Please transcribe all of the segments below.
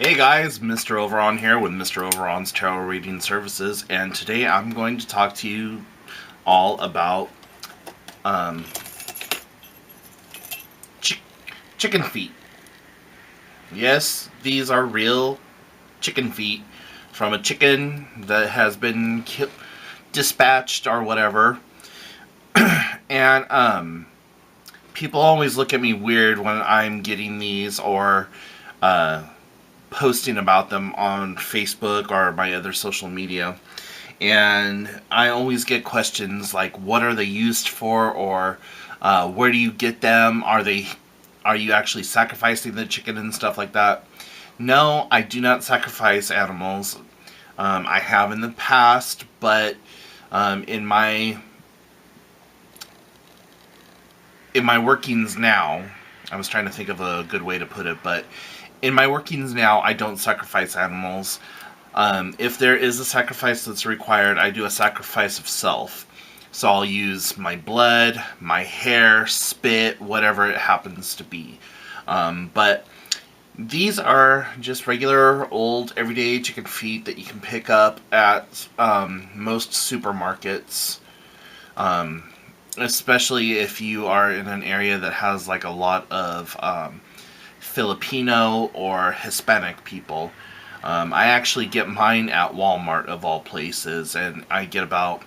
Hey guys, Mr. Overon here with Mr. Overon's Tarot Reading Services, and today I'm going to talk to you all about um, chicken feet. Yes, these are real chicken feet from a chicken that has been dispatched or whatever. And people always look at me weird when I'm getting these or posting about them on Facebook or my other social media. And I always get questions like, what are they used for, or where do you get them? Are you actually sacrificing the chicken and stuff like that? No, I do not sacrifice animals. I have in the past, but in my workings now, I was trying to think of a good way to put it, but in my workings now, I don't sacrifice animals. If there is a sacrifice that's required, I do a sacrifice of self. So I'll use my blood, my hair, spit, whatever it happens to be. But these are just regular, old, everyday chicken feet that you can pick up at most supermarkets. Especially if you are in an area that has like a lot of Filipino or Hispanic people. I actually get mine at Walmart of all places, and I get about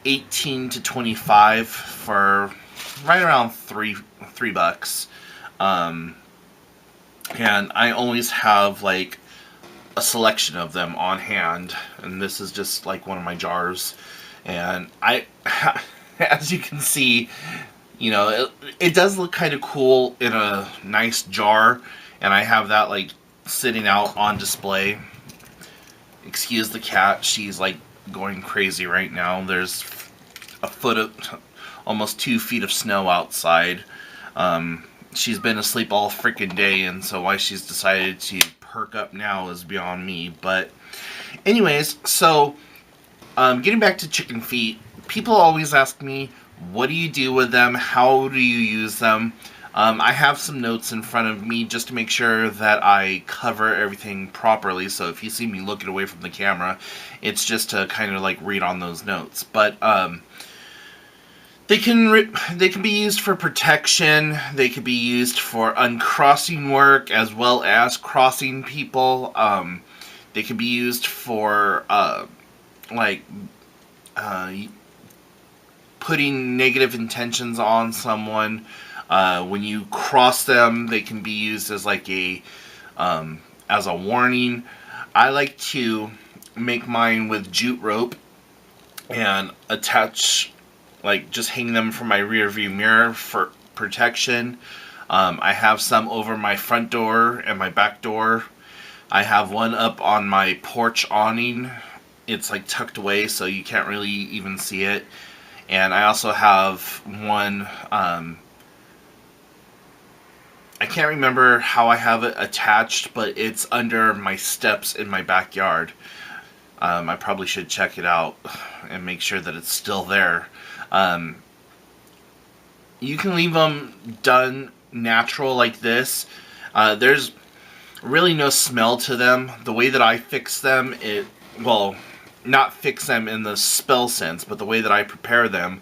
18 to 25 for right around $3. And I always have like a selection of them on hand, and this is just like one of my jars. And as you can see, it does look kind of cool in a nice jar, and I have that like sitting out on display. Excuse the cat, she's like going crazy right now. There's almost 2 feet of snow outside. She's been asleep all freaking day, and so why she's decided to perk up now is beyond me. But anyways, so getting back to chicken feet, people always ask me, what do you do with them? How do you use them? I have some notes in front of me just to make sure that I cover everything properly. So if you see me looking away from the camera, it's just to kind of like read on those notes. But they can be used for protection. They can be used for uncrossing work as well as crossing people. They can be used for like putting negative intentions on someone. When you cross them, they can be used as like as a warning. I like to make mine with jute rope and attach, like just hang them from my rear view mirror for protection. I have some over my front door and my back door. I have one up on my porch awning. It's like tucked away so you can't really even see it. And I also have one, I can't remember how I have it attached, but it's under my steps in my backyard. I probably should check it out and make sure that it's still there. You can leave them done natural like this. There's really no smell to them. The way that I fix them, well, not fix them in the spell sense, but the way that I prepare them,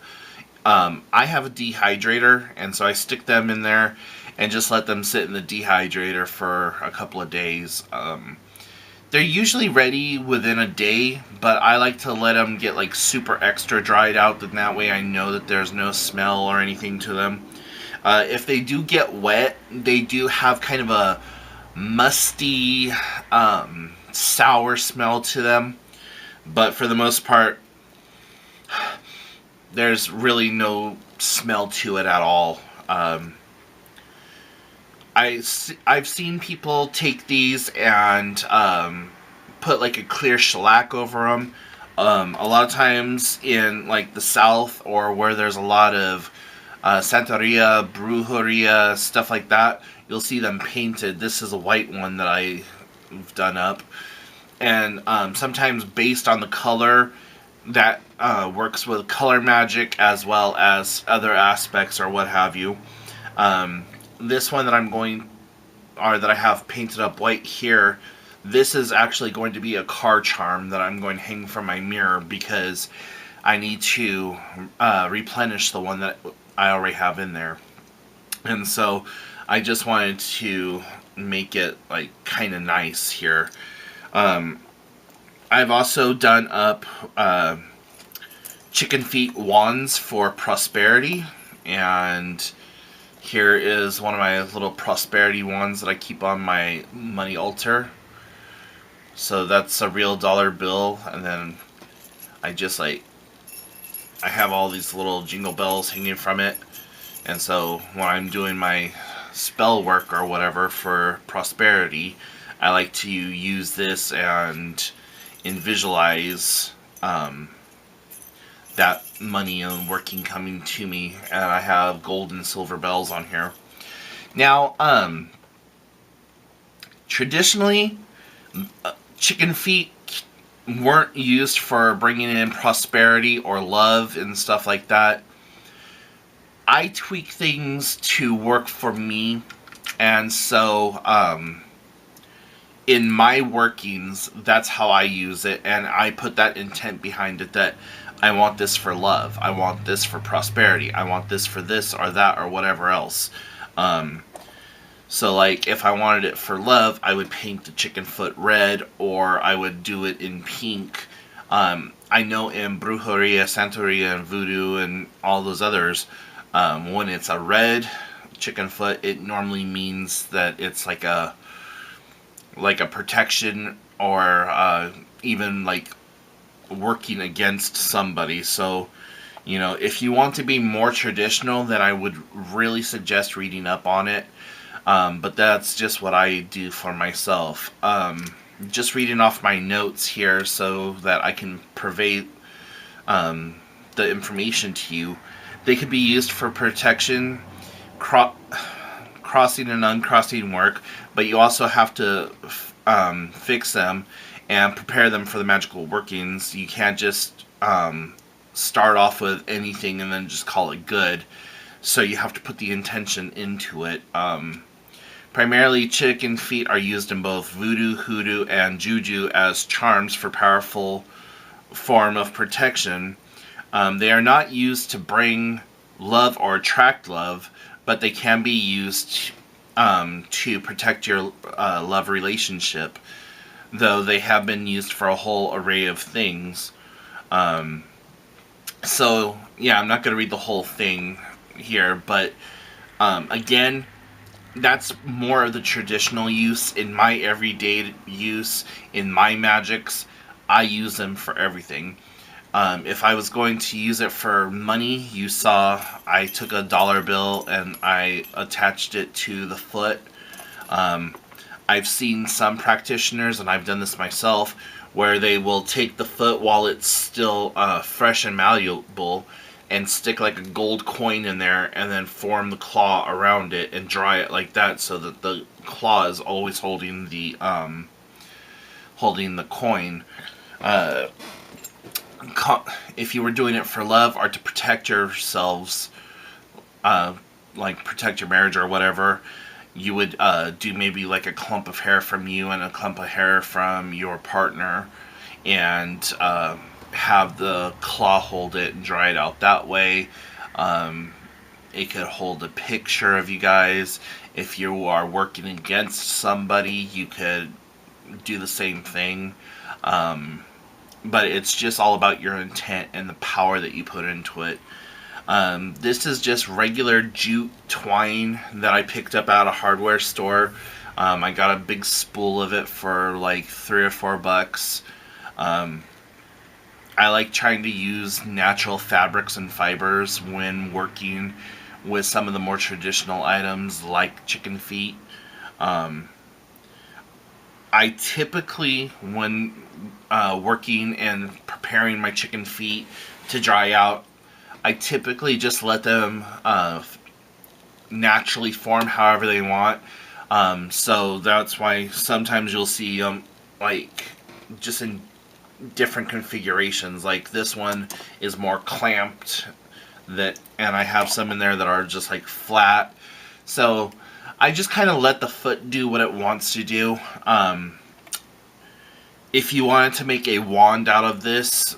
I have a dehydrator, and so I stick them in there and just let them sit in the dehydrator for a couple of days. They're usually ready within a day, but I like to let them get like super extra dried out, and that way I know that there's no smell or anything to them. If they do get wet, they do have kind of a musty, sour smell to them, but for the most part, there's really no smell to it at all. I've seen people take these and put like a clear shellac over them. A lot of times in like the South, or where there's a lot of Santeria, Brujeria, stuff like that, you'll see them painted. This is a white one that I've done up. And sometimes based on the color, that works with color magic as well as other aspects or what have you. This one that I'm going or that I have painted up white here, this is actually going to be a car charm that I'm going to hang from my mirror because I need to replenish the one that I already have in there. And so I just wanted to make it like kind of nice here. I've also done up chicken feet wands for prosperity, and here is one of my little prosperity wands that I keep on my money altar. So that's a real dollar bill, and then I just I have all these little jingle bells hanging from it, and so when I'm doing my spell work or whatever for prosperity, I like to use this and visualize that money and working coming to me, and I have gold and silver bells on here. Now, traditionally, chicken feet weren't used for bringing in prosperity or love and stuff like that. I tweak things to work for me, and so in my workings, that's how I use it, and I put that intent behind it that I want this for love, I want this for prosperity, I want this for this or that or whatever else. So like if I wanted it for love, I would paint the chicken foot red, or I would do it in pink. I know in Brujeria, Santeria, and Voodoo, and all those others, when it's a red chicken foot, it normally means that it's like a protection, or even like working against somebody. So, you know, if you want to be more traditional, then I would really suggest reading up on it. But that's just what I do for myself. Just reading off my notes here so that I can purvey the information to you. They could be used for protection, crossing and uncrossing work, but you also have to fix them and prepare them for the magical workings. You can't just start off with anything and then just call it good. So you have to put the intention into it. Primarily, chicken feet are used in both voodoo, hoodoo, and juju as charms for powerful form of protection. They are not used to bring love or attract love, but they can be used to protect your love relationship, though they have been used for a whole array of things. So, yeah, I'm not going to read the whole thing here, but again, that's more of the traditional use. In my everyday use, in my magics, I use them for everything. If I was going to use it for money, you saw I took a dollar bill and I attached it to the foot. I've seen some practitioners, and I've done this myself, where they will take the foot while it's still fresh and malleable and stick like a gold coin in there and then form the claw around it and dry it like that, so that the claw is always holding the coin. If you were doing it for love or to protect yourselves, like protect your marriage or whatever, you would do maybe like a clump of hair from you and a clump of hair from your partner, and have the claw hold it and dry it out that way. It could hold a picture of you guys. If you are working against somebody, you could do the same thing. But it's just all about your intent and the power that you put into it. This is just regular jute twine that I picked up at a hardware store. I got a big spool of it for like $3 or $4. I like trying to use natural fabrics and fibers when working with some of the more traditional items like chicken feet. I typically, when working and preparing my chicken feet to dry out, I typically just let them naturally form however they want. So that's why sometimes you'll see them like just in different configurations. Like this one is more clamped, and I have some in there that are just like flat. So I just kind of let the foot do what it wants to do. If you wanted to make a wand out of this,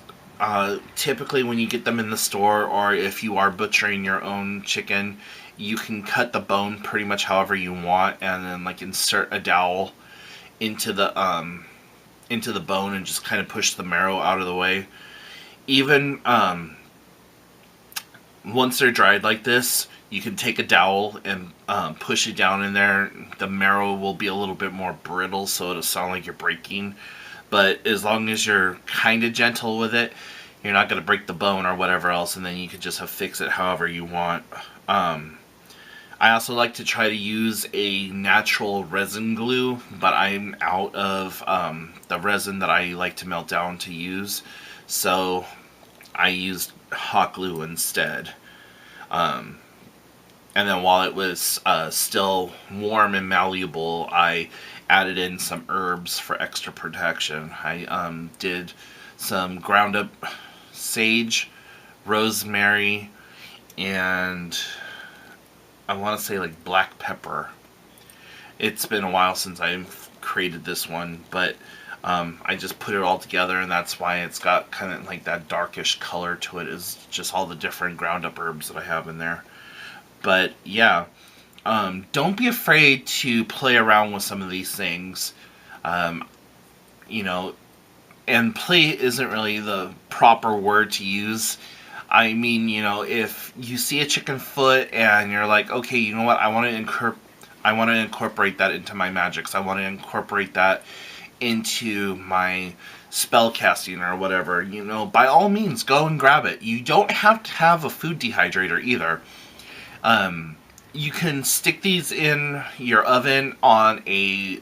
typically when you get them in the store, or if you are butchering your own chicken, you can cut the bone pretty much however you want, and then like insert a dowel into the bone and just kind of push the marrow out of the way. Even once they're dried like this, you can take a dowel and push it down in there. The marrow will be a little bit more brittle, so it'll sound like you're breaking. But as long as you're kind of gentle with it, you're not going to break the bone or whatever else, and then you can just fix it however you want. I also like to try to use a natural resin glue, but I'm out of the resin that I like to melt down to use, so I used hot glue instead. And then while it was still warm and malleable, I added in some herbs for extra protection. I did some ground up sage, rosemary, and I want to say like black pepper. It's been a while since I've created this one, but I just put it all together, and that's why it's got kind of like that darkish color to it, is just all the different ground up herbs that I have in there. But yeah, don't be afraid to play around with some of these things. You know, and play isn't really the proper word to use. I mean, you know, if you see a chicken foot and you're like, okay, you know what, I want to incorporate that into my magics. I want to incorporate that into my spell casting or whatever. You know, by all means, go and grab it. You don't have to have a food dehydrator either. You can stick these in your oven on a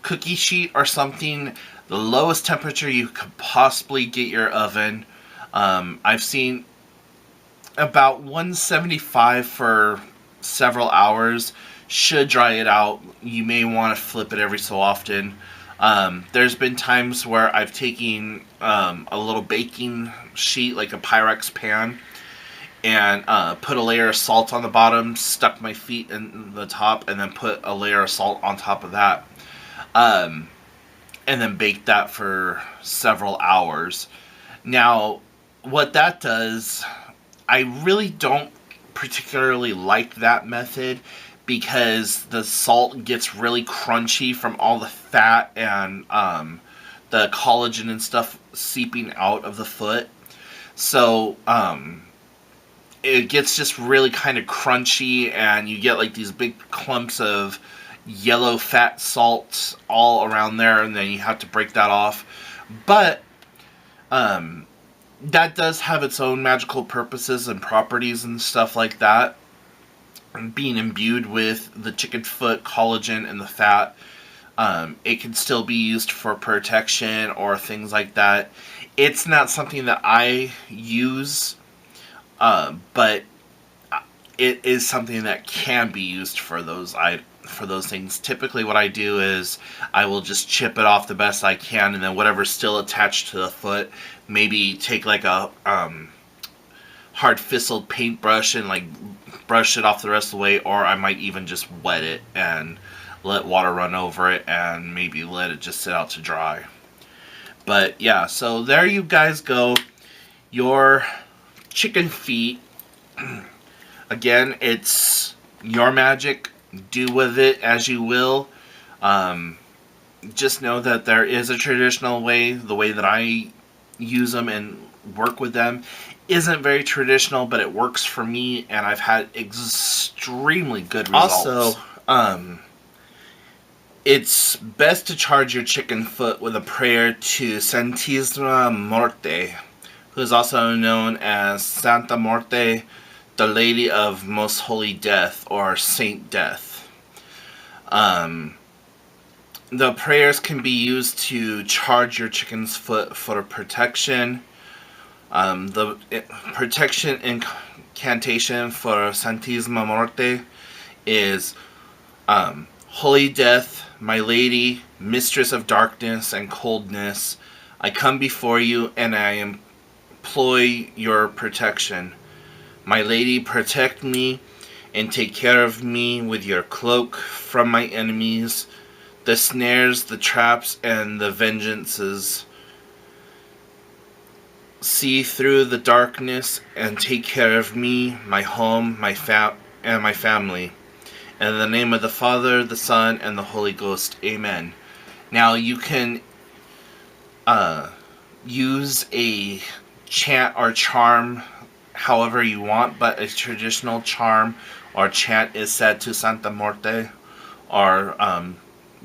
cookie sheet or something, the lowest temperature you could possibly get your oven. I've seen about 175 for several hours. Should dry it out. You may want to flip it every so often. There's been times where I've taken a little baking sheet, like a Pyrex pan, and put a layer of salt on the bottom, stuck my feet in the top, and then put a layer of salt on top of that. And then baked that for several hours. Now, what that does, I really don't particularly like that method, because the salt gets really crunchy from all the fat and the collagen and stuff seeping out of the foot. So, it gets just really kind of crunchy, and you get like these big clumps of yellow fat salt all around there, and then you have to break that off. But that does have its own magical purposes and properties and stuff like that. And being imbued with the chicken foot collagen and the fat, it can still be used for protection or things like that. It's not something that I use, but it is something that can be used for those things. Typically what I do is I will just chip it off the best I can, and then whatever's still attached to the foot, maybe take like a hard fistled paintbrush and like brush it off the rest of the way, or I might even just wet it and let water run over it and maybe let it just sit out to dry. But yeah, so there you guys go. Your chicken feet. Again, it's your magic. Do with it as you will. Just know that there is a traditional way. The way that I use them and work with them isn't very traditional, but it works for me, and I've had extremely good results. Also, it's best to charge your chicken foot with a prayer to Santisima Morte, who is also known as Santa Morte, the Lady of Most Holy Death, or Saint Death. The prayers can be used to charge your chicken's foot for protection. The protection incantation for Santisima Morte is Holy Death, my Lady, Mistress of Darkness and Coldness, I come before you and I employ your protection. My Lady, protect me and take care of me with your cloak from my enemies, the snares, the traps, and the vengeances. See through the darkness and take care of me, my home, and my family. In the name of the Father, the Son, and the Holy Ghost. Amen. Now you can use a chant or charm however you want, but a traditional charm or chant is said to Santa Muerte, or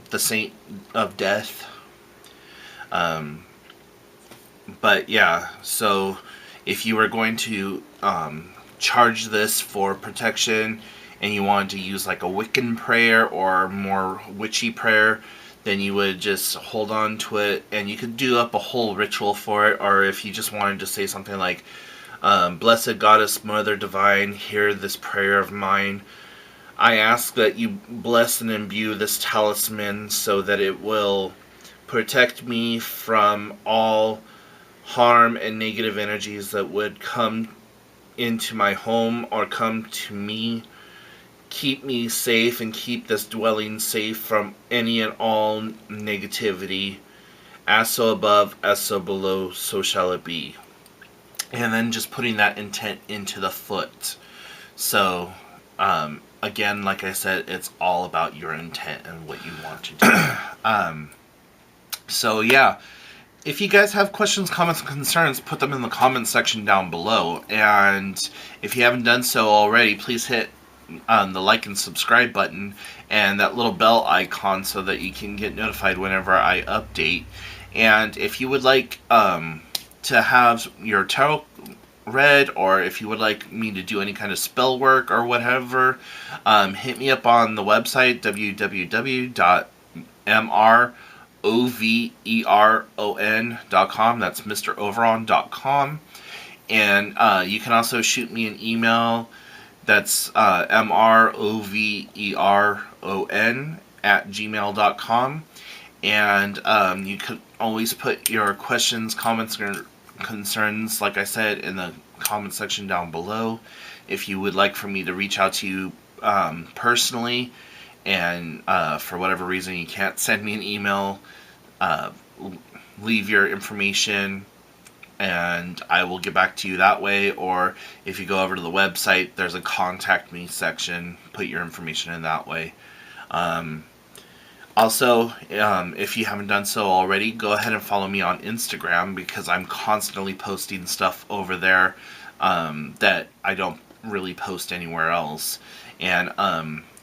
the Saint of Death. But yeah, so if you were going to charge this for protection and you wanted to use like a Wiccan prayer or more witchy prayer, then you would just hold on to it, and you could do up a whole ritual for it. Or if you just wanted to say something like, Blessed Goddess Mother Divine, hear this prayer of mine. I ask that you bless and imbue this talisman so that it will protect me from all harm and negative energies that would come into my home or come to me. Keep me safe and keep this dwelling safe from any and all negativity. As so above, as so below, so shall it be. And then just putting that intent into the foot. So, again, like I said, it's all about your intent and what you want to do. So, yeah. If you guys have questions, comments, and concerns, put them in the comments section down below. And if you haven't done so already, please hit the like and subscribe button and that little bell icon so that you can get notified whenever I update. And if you would like to have your tarot read, or if you would like me to do any kind of spell work or whatever, hit me up on the website www.mroveron.com. That's MrOveron.com. And you can also shoot me an email. That's mroveron@gmail.com. And you could always put your questions, comments, or concerns, like I said, in the comment section down below. If you would like for me to reach out to you personally, and for whatever reason you can't send me an email, leave your information and I will get back to you that way. Or if you go over to the website, there's a contact me section, put your information in that way. Also, if you haven't done so already, go ahead and follow me on Instagram, because I'm constantly posting stuff over there that I don't really post anywhere else. And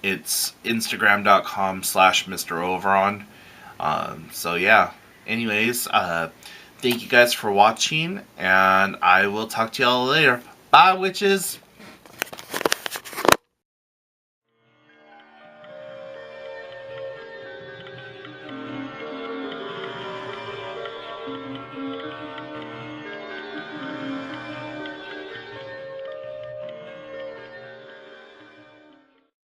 it's instagram.com/MrOveron. So yeah, anyways, thank you guys for watching, and I will talk to y'all later. Bye, witches!